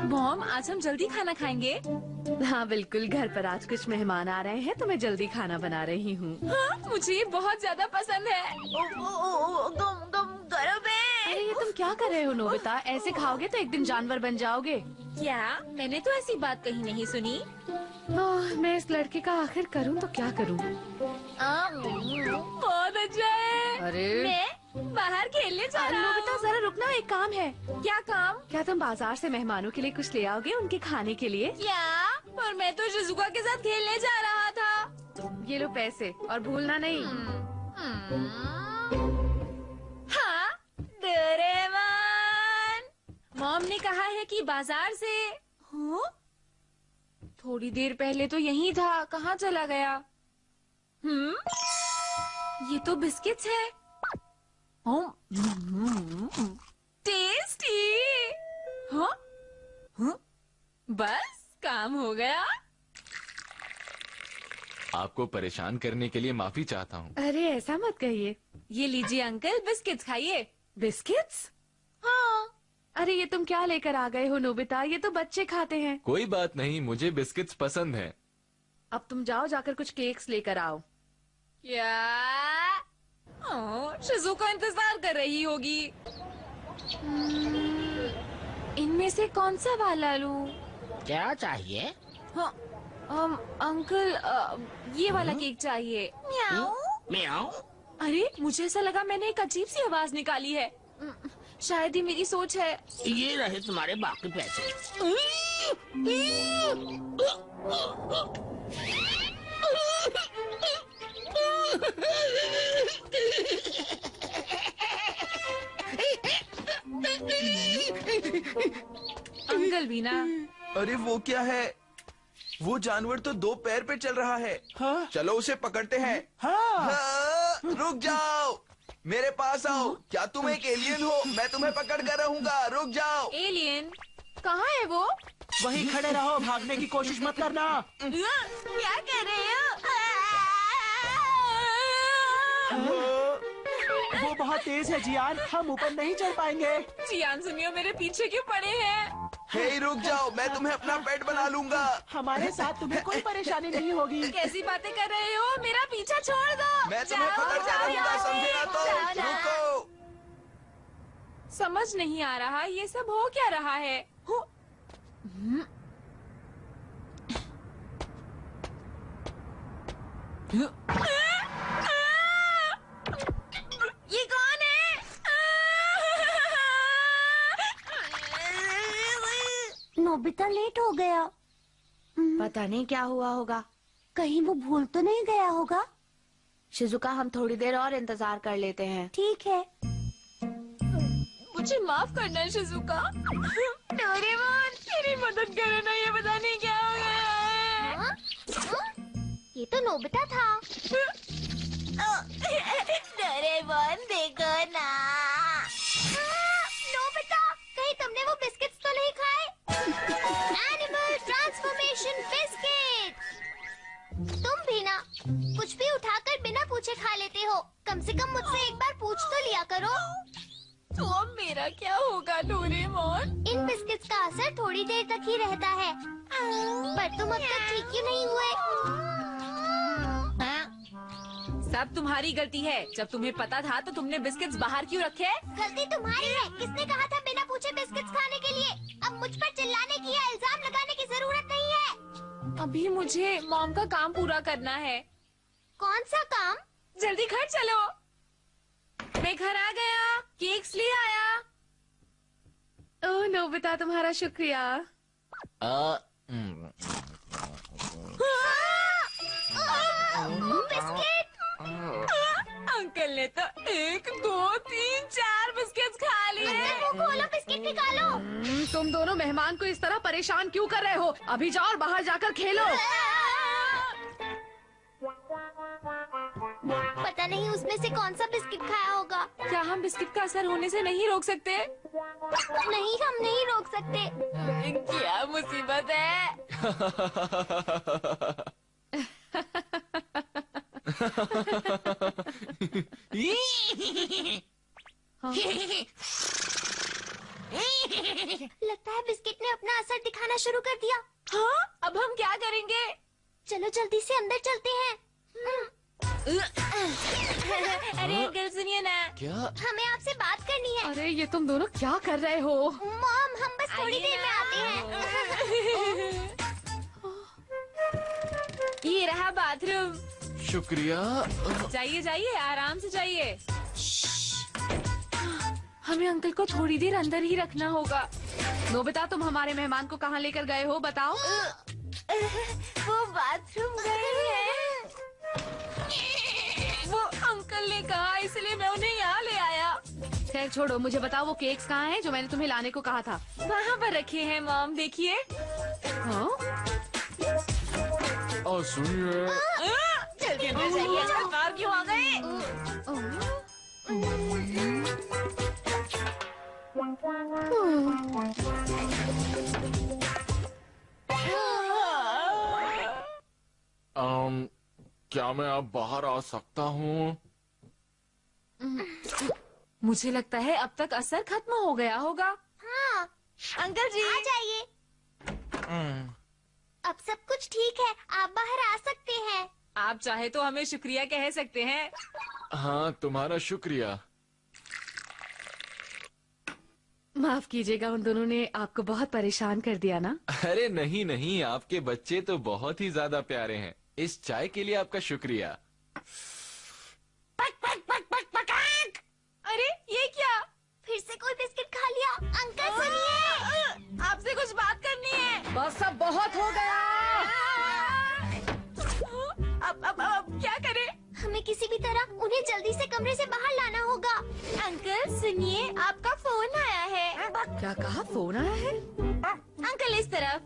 Mom, आज हम जल्दी खाना खाएंगे। हाँ बिल्कुल, घर पर आज कुछ मेहमान आ रहे हैं तो मैं जल्दी खाना बना रही हूँ। हाँ, मुझे ये बहुत ज्यादा पसंद है। गम गम गरम है। अरे ये तुम क्या कर रहे हो नोबिता? ऐसे खाओगे तो एक दिन जानवर बन जाओगे। क्या? मैंने तो ऐसी बात कहीं नहीं सुनी। मैं इस लड़के का आखिर करूँ तो क्या करूँ? बहुत अच्छा है। अरे मैं बाहर खेलने जा रहा नोबिता हूँ। जरा रुकना, एक काम है। क्या काम? क्या तुम बाजार से मेहमानों के लिए कुछ ले आओगे उनके खाने के लिए? क्या? पर मैं तो शिजुका के साथ खेलने जा रहा था। ये लो पैसे और भूलना नहीं। हाँ, डोरेमोन। मॉम ने कहा है कि बाजार से। हाँ? थोड़ी देर पहले तो यहीं था, कहाँ चला गया? ये तो बिस्किट्स है। टेस्टी। हाँ? हाँ? बस काम हो गया। आपको परेशान करने के लिए माफी चाहता हूँ। अरे ऐसा मत कहिए। ये लीजिए अंकल, बिस्किट्स खाइए। बिस्किट्स? हाँ। अरे ये तुम क्या लेकर आ गए हो नोबिता? ये तो बच्चे खाते हैं। कोई बात नहीं, मुझे बिस्किट्स पसंद हैं। अब तुम जाओ, जाकर कुछ केक्स लेकर आओ। क्या? शिजुका इंतजार कर रही होगी। इनमें से कौन सा वाला लूं? क्या चाहिए? हाँ, अंकल, ये वाला केक चाहिए। म्याऊ। म्याऊ। अरे मुझे ऐसा लगा मैंने एक अजीब सी आवाज निकाली है। शायद ही मेरी सोच है। ये रहे तुम्हारे बाकी पैसे। अंकल भी ना। अरे वो क्या है? वो जानवर तो 2 पैर पे चल रहा है। हाँ? चलो उसे पकड़ते हैं। हाँ। रुक जाओ, मेरे पास आओ। क्या तुम एक एलियन हो? मैं तुम्हें पकड़ कर रहूंगा। रुक जाओ। एलियन? कहाँ है वो? वहीं खड़े रहो, भागने की कोशिश मत करना। क्या कर रहे हो? वो बहुत तेज है जियान, हम ऊपर नहीं चढ़ पाएंगे। जियान सुनियो, मेरे पीछे क्यों पड़े हैं? हे रुक जाओ, मैं तुम्हें अपना पेट बना लूंगा। हमारे साथ तुम्हें कोई परेशानी नहीं होगी। कैसी बातें कर रहे हो? मेरा पीछा छोड़ दो। मैं तुम्हें पकड़ कर रहूंगा, समझे ना? तो रुको। समझ नहीं आ रहा ये सब हो क्या रहा है। ये कौन है? नोबिता लेट हो गया। पता नहीं क्या हुआ होगा। कहीं वो भूल तो नहीं गया होगा? शिजुका, हम थोड़ी देर और इंतजार कर लेते हैं। ठीक है। मुझे माफ करना शिजुका। डोरेमोन, मेरी मदद करो ना, ये पता नहीं क्या हो गया है। ये तो नोबिता था। डोरेमोन देखो ना। नोबिता, कहीं तुमने वो बिस्किट्स तो नहीं खाए? Animal transformation biscuit. तुम भी ना कुछ भी उठाकर बिना पूछे खा लेते हो। कम से कम मुझसे एक बार पूछ तो लिया करो। तो अब मेरा क्या होगा डोरेमोन? इन बिस्किट्स का असर थोड़ी देर तक ही रहता है, पर तुम अब तक ठीक क्यों नहीं हुए? सब तुम्हारी गलती है। जब तुम्हें पता था तो तुमने बिस्किट्स बाहर क्यों रखे? गलती तुम्हारी है। किसने कहा था बिना पूछे बिस्किट्स खाने के लिए? अब मुझ पर चिल्लाने की या इल्जाम लगाने की जरूरत नहीं है। अभी मुझे मॉम का काम पूरा करना है। कौन सा काम? जल्दी घर चलो। मैं घर आ गया, केक्स ले आया। ओह नोबिता, तुम्हारा शुक्रिया। बिस्किट। अंकल ने तो 1, 2, 3, 4 बिस्किट्स खा लिए। वो खोलो, बिस्किट निकालो। तुम दोनों मेहमान को इस तरह परेशान क्यों कर रहे हो? अभी जाओ और बाहर जाकर खेलो। पता नहीं उसमें से कौन सा बिस्किट खाया होगा। क्या हम बिस्किट का असर होने से नहीं रोक सकते? नहीं, हम नहीं रोक सकते। क्या मुसीबत है। लगता है बिस्किट ने अपना असर दिखाना शुरू कर दिया। हाँ, अब हम क्या करेंगे? चलो जल्दी से अंदर चलते हैं। अरे अंकल सुनिए ना। क्या? हमें आपसे बात करनी है। अरे ये तुम दोनों क्या कर रहे हो? मॉम, हम बस थोड़ी आइए देर में ना। आते हैं। ये रहा बाथरूम। शुक्रिया। जाइए जाइए, आराम से जाइए। हमें अंकल को थोड़ी देर अंदर ही रखना होगा। नोबिता, तुम हमारे मेहमान को कहाँ लेकर गए हो, बताओ। वो बाथरूम गए हैं। वो अंकल ने कहा, इसलिए मैं उन्हें यहाँ ले आया। खैर छोड़ो, मुझे बताओ वो केक्स कहाँ हैं जो मैंने तुम्हें लाने को कहा था। वहाँ पर रखे हैं मॉम, देखिए। हाँ? और सुनिए, जल्दी अंदर जाइए, आजकल बाहर क्यों आ गए? क्या मैं अब बाहर आ सकता हूँ? मुझे लगता है अब तक असर खत्म हो गया होगा। हाँ, अंकल जी, आ जाइए। अब सब कुछ ठीक है, आप बाहर आ सकते हैं। आप चाहे तो हमें शुक्रिया कह सकते हैं। हाँ, तुम्हारा शुक्रिया। माफ कीजिएगा, उन दोनों ने आपको बहुत परेशान कर दिया ना। अरे नहीं नहीं, आपके बच्चे तो बहुत ही ज्यादा प्यारे हैं। इस चाय के लिए आपका शुक्रिया। अरे ये क्या? फिर से कोई बिस्किट खा लिया। अंकल सुनिए, आपसे कुछ बात करनी है। बस अब बहुत हो गया। अब क्या करें? हमें किसी भी तरह उन्हें जल्दी से कमरे से बाहर लाना होगा। अंकल सुनिए, आपका फोन आया है। क्या कहा? फोन आया है? अंकल इस तरफ।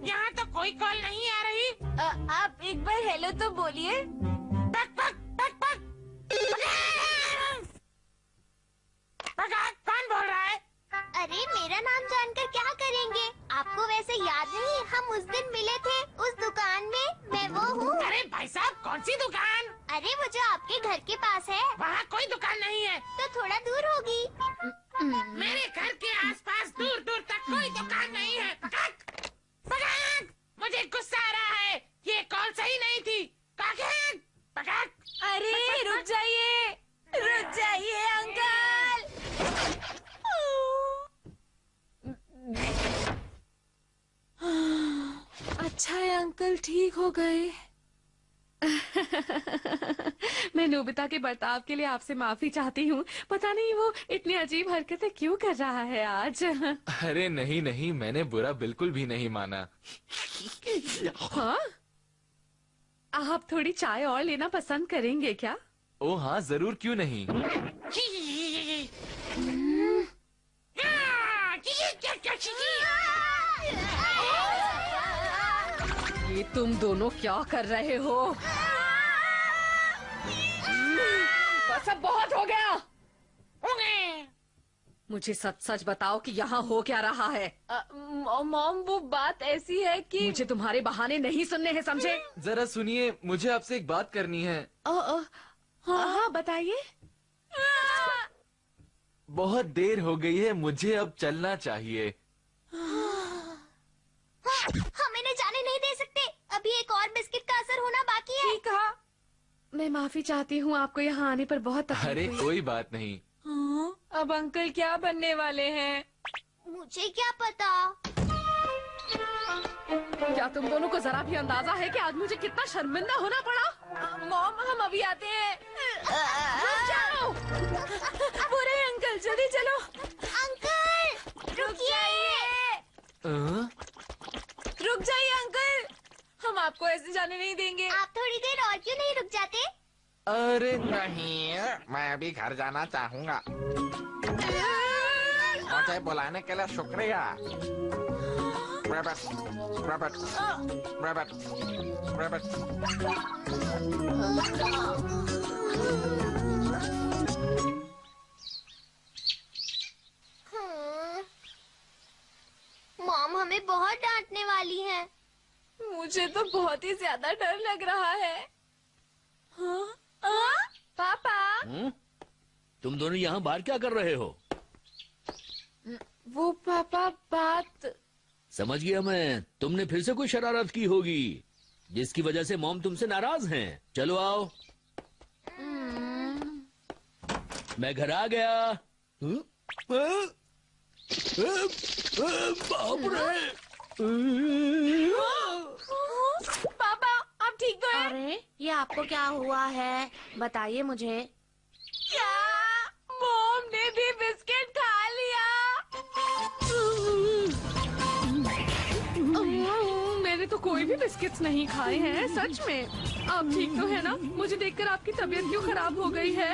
यहाँ तो कोई कॉल नहीं आ रही। आप एक बार हेलो तो बोलिए। कौन बोल रहा है? अरे मेरा नाम जानकर क्या करेंगे? आपको वैसे याद नहीं, हम उस दिन मिले थे उस दुकान में। मैं वो हूँ। अरे भाई साहब, कौन सी दुकान? अरे वो जो आपके घर के पास है। वहाँ कोई दुकान नहीं है। तो थोड़ा दूर होगी। मेरे घर के आसपास दूर दूर तक कोई दुकान नहीं है। पकड़! पकड़! मुझे गुस्सा आ रहा है। ये कॉल सही नहीं थी। पकड़! पकड़! अरे रुक जाइए अंकल। अच्छा है अंकल ठीक हो गए। मैं नोबिता के बर्ताव के लिए आपसे माफी चाहती हूँ। पता नहीं वो इतनी अजीब हरकतें क्यों कर रहा है आज। अरे नहीं नहीं, मैंने बुरा बिल्कुल भी नहीं माना। हाँ? आप थोड़ी चाय और लेना पसंद करेंगे क्या? ओ हाँ, जरूर, क्यों नहीं। ये तुम दोनों क्या कर रहे हो? बस अब बहुत हो गया। मुझे सच सच बताओ कि यहाँ हो क्या रहा है। मॉम वो बात ऐसी है कि मुझे तुम्हारे बहाने नहीं सुनने हैं, समझे? जरा सुनिए, मुझे आपसे एक बात करनी है। हाँ बताइए। बहुत देर हो गई है, मुझे अब चलना चाहिए। हमें न जाने नहीं दे सकते। अभी एक और बिस्किट का असर होना बाकी है। ठीक है। मैं माफी चाहती हूँ, आपको यहाँ आने पर बहुत तकलीफ अरे हुई। कोई बात नहीं। हाँ, अब अंकल क्या बनने वाले हैं? मुझे क्या पता। क्या तुम दोनों को जरा भी अंदाजा है कि आज मुझे कितना शर्मिंदा होना पड़ा? मॉम हम अभी आते हैं। रुक जाओ। वो रहे अंकल, जल्दी चलो। अंकल रुकिए। रुक जाइए अंकल, हम आपको ऐसे जाने नहीं देंगे। आप थोड़ी देर और क्यों नहीं रुक जाते? अरे नहीं, मैं अभी घर जाना चाहूँगा। मुझे बुलाने के लिए शुक्रिया। Rabbit, rabbit, rabbit, rabbit. Mom हमें बहुत डांटने वाली है। मुझे तो बहुत ही ज्यादा डर लग रहा है। हाँ? तुम दोनों यहाँ बाहर क्या कर रहे हो? वो पापा बात। समझ गया मैं, तुमने फिर से कोई शरारत की होगी जिसकी वजह से मॉम तुमसे नाराज हैं। चलो आओ, मैं घर आ गया। बाप रे! पापा आप ठीक तो हैं? अरे ये आपको क्या हुआ है, बताइए मुझे। क्या मॉम ने भी बिस्किट खा लिया? मैंने तो कोई भी बिस्किट्स नहीं खाए हैं, सच में। आप ठीक तो है ना? मुझे देखकर आपकी तबीयत क्यों खराब हो गई है?